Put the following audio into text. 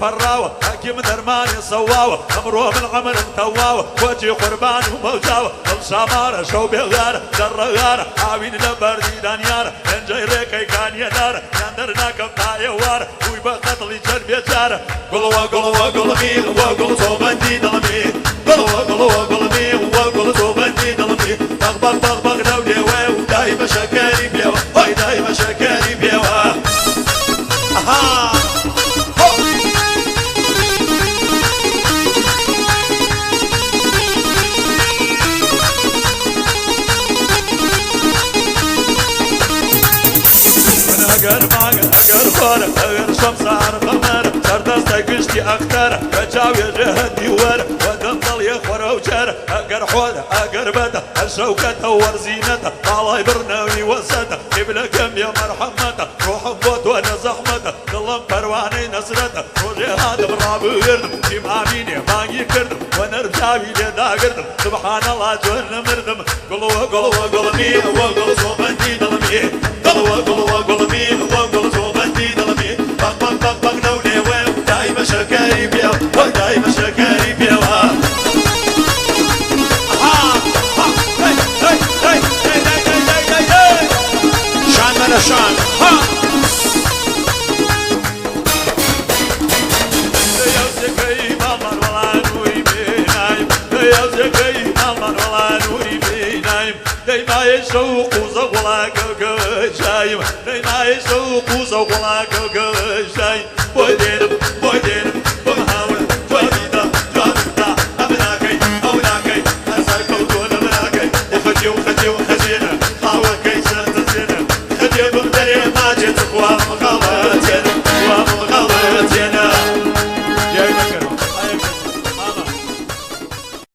فراوة حكيم درماني صواوة أمره من عمر متواوة وجي قربان وموجاوة الشامارة شو بغارة درغارة عاوين لبردي دانيارة انجي ريكي كان يدارة يندرنا كفتاية وارة ويبا قتلي جربي جارة قلوا قلوا قلمي وقلوا صوبندي دلمي قلوا قلوا قلمي وقلوا صوبندي دلمي بغبغ بغبغ دولي ويو دايما شكاري بيوا هاي دايما شكاري بيوا اها اگر ماگر اگر بار اگر شمس عرف قمر سردسته گشتی اختر بجاوی جهدی ور ودم ضل يخور وجر اگر حول اگر بدا الشوكة ورزينته طالع برناوي وسده قبل كم يا مرحمته روح بوت وانا زحمته ظلم پرواني نصرته روجي هذا براب يردم اماميني ماني كردم وانا رجاوي لدا قردم سبحان الله جهنم مردم قلوا قلوا قلمي وقلوا صوبندي دلمي قلوا قلوا قلمي وقلوا صوبندي دلمي بق بق بق بق دولي ويو دايما شكاري بيو ودايما شكاري بيو شان ها يا زكي مامر ولا نوري بينايم يا زكي مامر ولا نوري بينايم دايما يسوق وزغلا كجايم دايما يسوق وزغلا كجايم ودير